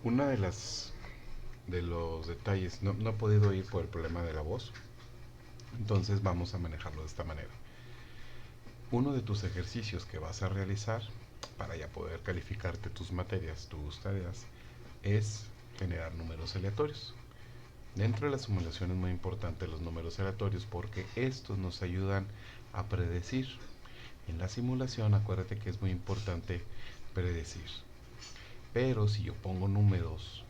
Una de los detalles, no he podido ir por el problema de la voz, entonces vamos a manejarlo de esta manera. Uno de tus ejercicios que vas a realizar para ya poder calificarte tus materias, tus tareas, es generar números aleatorios. Dentro de la simulación es muy importante los números aleatorios porque estos nos ayudan a predecir. En la simulación acuérdate que es muy importante predecir. Pero si yo pongo números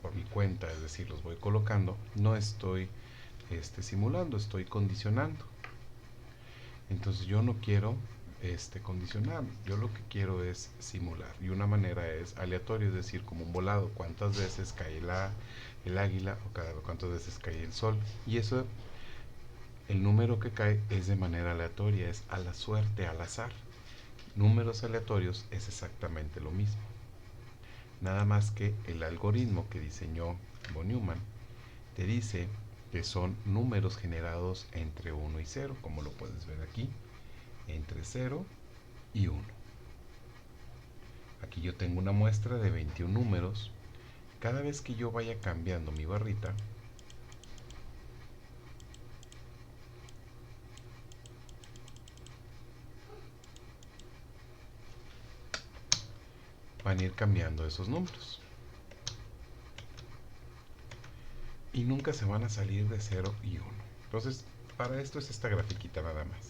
por mi cuenta, es decir, los voy colocando, no estoy simulando, estoy condicionando. Entonces yo no quiero condicionar, yo lo que quiero es simular. Y una manera es aleatorio, es decir, como un volado, cuántas veces cae el águila o cuántas veces cae el sol. Y eso, el número que cae es de manera aleatoria, es a la suerte, al azar. Números aleatorios es exactamente lo mismo. Nada más que el algoritmo que diseñó von Neumann te dice que son números generados entre 1 y 0, como lo puedes ver aquí, entre 0 y 1. Aquí yo tengo una muestra de 21 números. Cada vez que yo vaya cambiando mi barrita, van a ir cambiando esos números. Y nunca se van a salir de 0 y 1. Entonces, para esto es esta grafiquita nada más.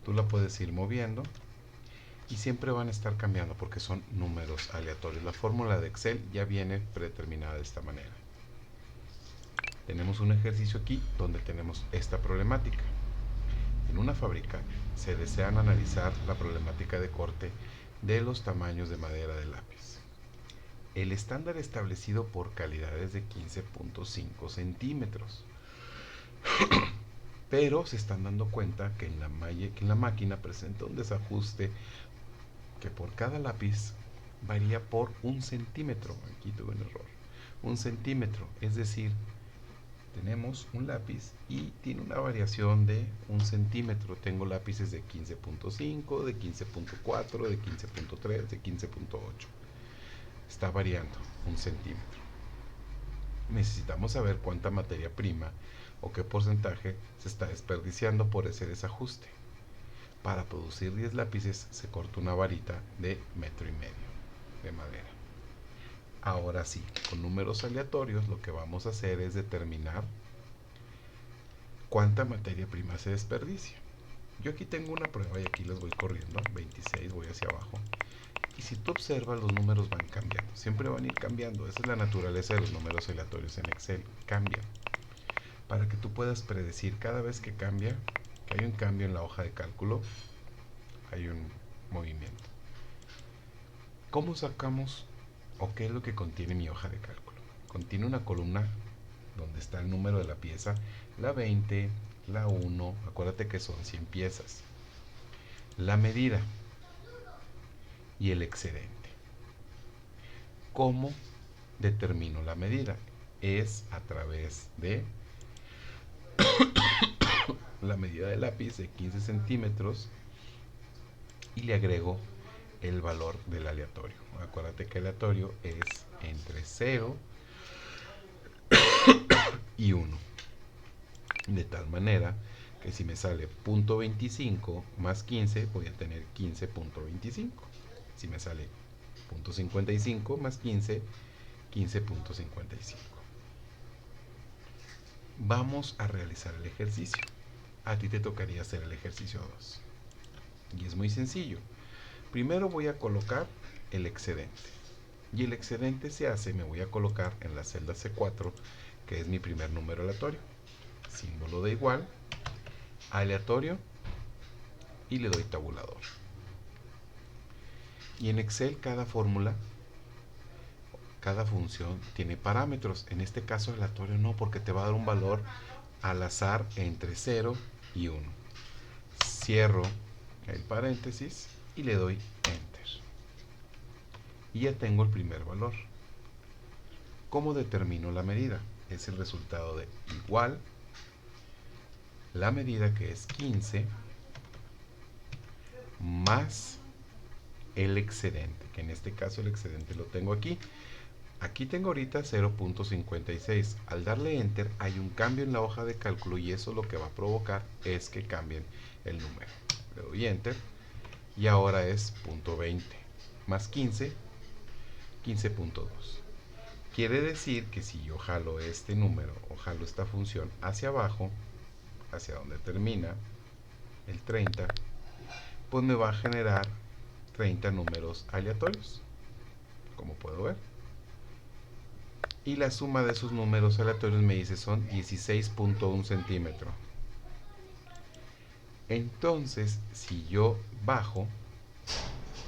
Tú la puedes ir moviendo y siempre van a estar cambiando porque son números aleatorios. La fórmula de Excel ya viene predeterminada de esta manera. Tenemos un ejercicio aquí donde tenemos esta problemática. En una fábrica se desean analizar la problemática de corte de los tamaños de madera de lápiz. El estándar establecido por calidad es de 15.5 centímetros. Pero se están dando cuenta que en la máquina presenta un desajuste que por cada lápiz varía por 1 centímetro. Aquí tuve un error. 1 centímetro, es decir, tenemos un lápiz y tiene una variación de 1 centímetro. Tengo lápices de 15.5, de 15.4, de 15.3, de 15.8. Está variando 1 centímetro. Necesitamos saber cuánta materia prima o qué porcentaje se está desperdiciando por ese desajuste. Para producir 10 lápices se corta una varita de 1,5 metros de madera. Ahora sí, con números aleatorios lo que vamos a hacer es determinar cuánta materia prima se desperdicia. Yo aquí tengo una prueba y aquí les voy corriendo, 26, voy hacia abajo. Y si tú observas, los números van cambiando, siempre van a ir cambiando. Esa es la naturaleza de los números aleatorios en Excel, cambian. Para que tú puedas predecir cada vez que cambia, que hay un cambio en la hoja de cálculo, hay un movimiento. ¿Cómo sacamos o qué es lo que contiene mi hoja de cálculo? Contiene una columna donde está el número de la pieza, la 20, la 1, acuérdate que son 100 piezas, la medida y el excedente. ¿Cómo determino la medida? Es a través de la medida del lápiz de 15 centímetros y le agrego el valor del aleatorio. Acuérdate que el aleatorio es entre 0 y 1. De tal manera que si me sale .25 más 15, voy a tener 15.25. Si me sale .55 más 15, 15.55. Vamos a realizar el ejercicio. A ti te tocaría hacer el ejercicio 2. Y es muy sencillo. Primero voy a colocar el excedente. Y el excedente se hace, me voy a colocar en la celda C4, que es mi primer número aleatorio. Símbolo de igual, aleatorio, y le doy tabulador. Y en Excel cada fórmula, cada función tiene parámetros. En este caso el aleatorio no, porque te va a dar un valor al azar entre 0 y 1. Cierro el paréntesis y le doy Enter. Y ya tengo el primer valor. ¿Cómo determino la medida? Es el resultado de igual la medida, que es 15, más el excedente, que en este caso el excedente lo tengo aquí. Aquí tengo ahorita 0.56. Al darle enter hay un cambio en la hoja de cálculo y eso lo que va a provocar es que cambien el número. Le doy enter y ahora es 0.20 más 15, 15.2. Quiere decir que si yo jalo este número o jalo esta función hacia abajo, hacia donde termina el 30, pues me va a generar 30 números aleatorios, como puedo ver. Y la suma de esos números aleatorios me dice son 16.1 centímetros. Entonces, si yo bajo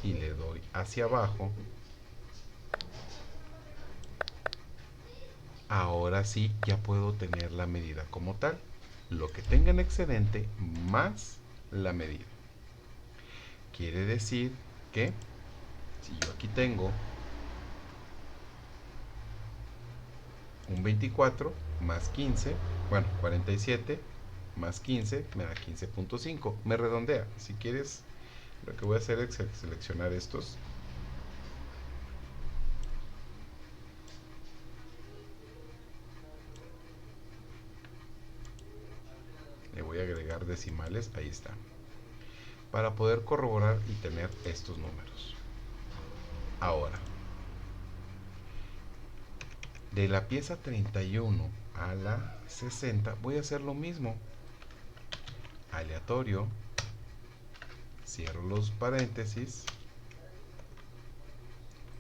y le doy hacia abajo, ahora sí ya puedo tener la medida como tal. Lo que tenga en excedente más la medida. Quiere decir que si yo aquí tengo un 24 más 15, bueno, 47 más 15 me da 15.5. Me redondea. Si quieres, lo que voy a hacer es seleccionar estos. Le voy a agregar decimales, ahí está. Para poder corroborar y tener estos números. Ahora, de la pieza 31 a la 60 voy a hacer lo mismo. Aleatorio, cierro los paréntesis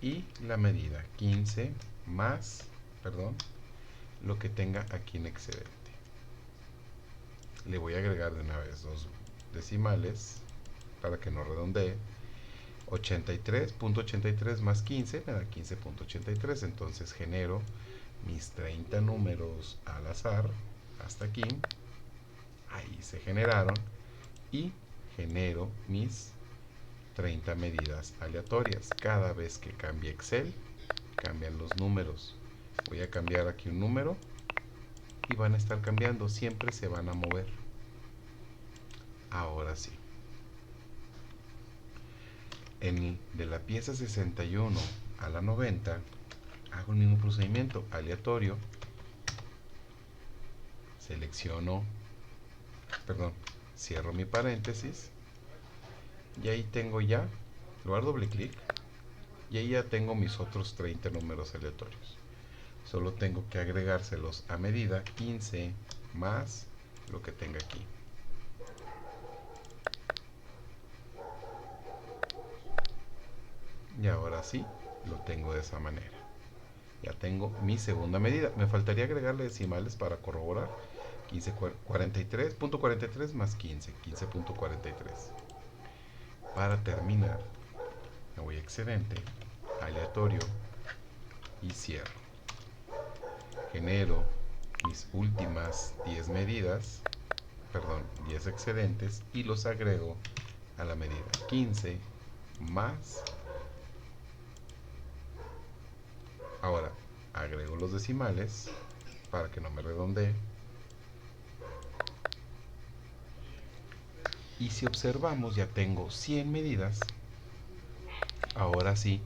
y la medida 15 más, perdón, lo que tenga aquí en excedente. Le voy a agregar de una vez dos decimales para que no redondee. 83.83 más 15 me da 15.83. Entonces genero mis 30 números al azar hasta aquí. Ahí se generaron. Y genero mis 30 medidas aleatorias. Cada vez que cambie Excel, cambian los números. Voy a cambiar aquí un número y van a estar cambiando. Siempre se van a mover. Ahora sí. De la pieza 61 a la 90 hago el mismo procedimiento, aleatorio, selecciono, perdón, cierro mi paréntesis y ahí tengo ya, le voy a dar doble clic y ahí ya tengo mis otros 30 números aleatorios. Solo tengo que agregárselos a medida 15 más lo que tenga aquí. Y ahora sí, lo tengo de esa manera. Ya tengo mi segunda medida. Me faltaría agregarle decimales para corroborar. 43.43 más 15, 15.43. Para terminar, me voy a excedente, aleatorio y cierro. Genero mis últimas 10 medidas, perdón, 10 excedentes y los agrego a la medida 15 más. Ahora agrego los decimales para que no me redondee. Y si observamos ya tengo 100 medidas. Ahora sí,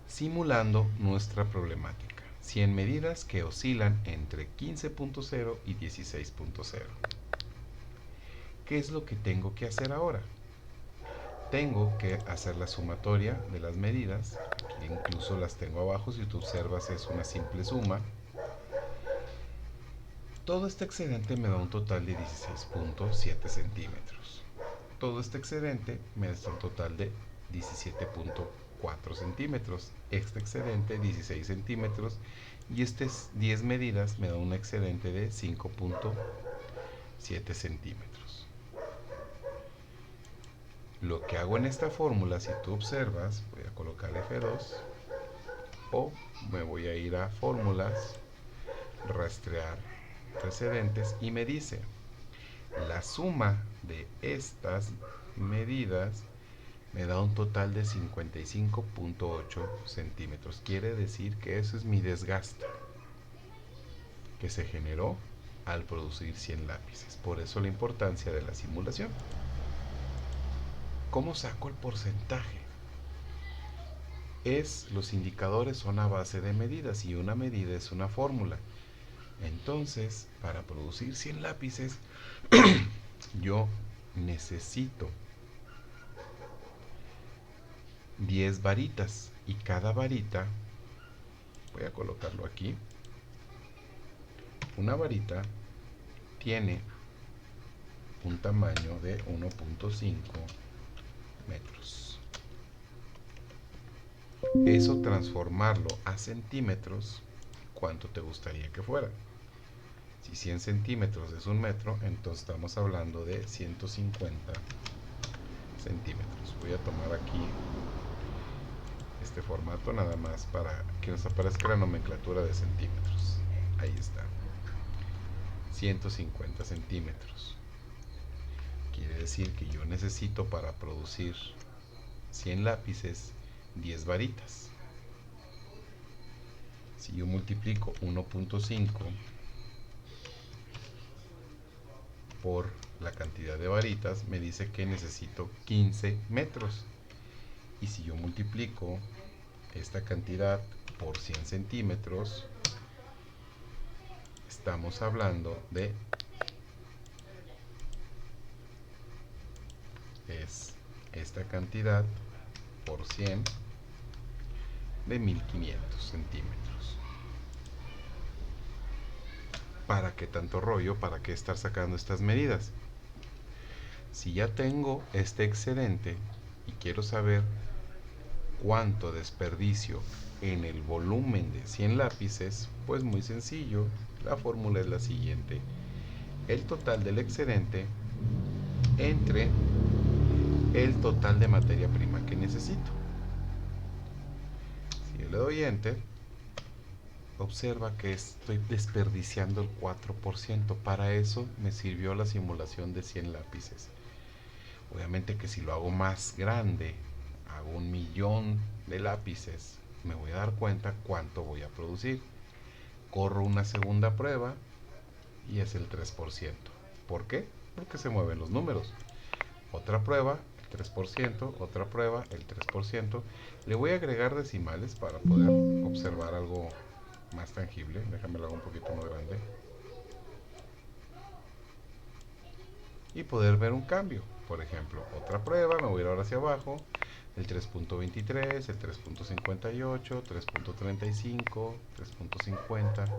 simulando nuestra problemática. 100 medidas que oscilan entre 15.0 y 16.0. ¿Qué es lo que tengo que hacer ahora? Tengo que hacer la sumatoria de las medidas. Aquí incluso las tengo abajo, si tú observas es una simple suma. Todo este excedente me da un total de 16.7 centímetros. Todo este excedente me da un total de 17.4 centímetros. Este excedente 16 centímetros y estas 10 medidas me da un excedente de 5.7 centímetros. Lo que hago en esta fórmula, si tú observas, voy a colocar F2 o me voy a ir a fórmulas, rastrear precedentes y me dice la suma de estas medidas me da un total de 55.8 centímetros. Quiere decir que eso es mi desgaste que se generó al producir 100 lápices. Por eso la importancia de la simulación. ¿Cómo saco el porcentaje? Los indicadores son a base de medidas y una medida es una fórmula. Entonces, para producir 100 lápices, yo necesito 10 varitas y cada varita, voy a colocarlo aquí, una varita tiene un tamaño de 1.5 metros. Eso transformarlo a centímetros, ¿cuánto te gustaría que fuera? Si 100 centímetros es un metro, entonces estamos hablando de 150 centímetros. Voy a tomar aquí este formato nada más para que nos aparezca la nomenclatura de centímetros. Ahí está. 150 centímetros. Quiere decir que yo necesito para producir 100 lápices 10 varitas. Si yo multiplico 1.5 por la cantidad de varitas, me dice que necesito 15 metros. Y si yo multiplico esta cantidad por 100 centímetros, estamos hablando de esta cantidad por 100 de 1500 centímetros. ¿Para qué tanto rollo? ¿Para qué estar sacando estas medidas? Si ya tengo este excedente y quiero saber cuánto desperdicio en el volumen de 100 lápices, pues muy sencillo, la fórmula es la siguiente: el total del excedente entre el total de materia prima que necesito. Si yo le doy enter, observa que estoy desperdiciando el 4%. Para eso me sirvió la simulación de 100 lápices. Obviamente que si lo hago más grande, hago 1.000.000 de lápices, me voy a dar cuenta cuánto voy a producir. Corro una segunda prueba y es el 3%. ¿Por qué? Porque se mueven los números. Otra prueba, el 3%, otra prueba, el 3%. Le voy a agregar decimales para poder observar algo más tangible. Déjame lo hago un poquito más grande. Y poder ver un cambio. Por ejemplo, otra prueba, me voy a ir ahora hacia abajo. El 3.23, el 3.58, 3.35, 3.50.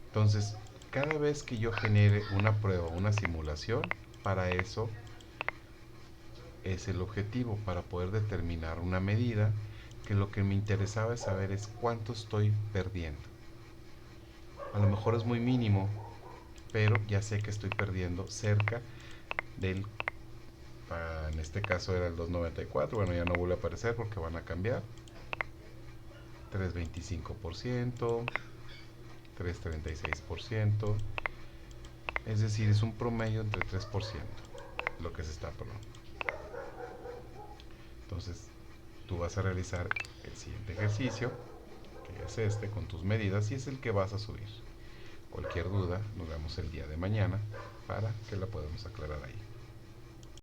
Entonces, cada vez que yo genere una prueba, una simulación, para eso es el objetivo, para poder determinar una medida, que lo que me interesaba es saber es cuánto estoy perdiendo. A lo mejor es muy mínimo, pero ya sé que estoy perdiendo cerca del, en este caso era el 2.94, bueno, ya no vuelve a aparecer porque van a cambiar, 3.25%, 3.36%, es decir, es un promedio entre 3% lo que se está probando. Entonces, tú vas a realizar el siguiente ejercicio, que es este, con tus medidas, y es el que vas a subir. Cualquier duda, nos vemos el día de mañana para que la podamos aclarar ahí.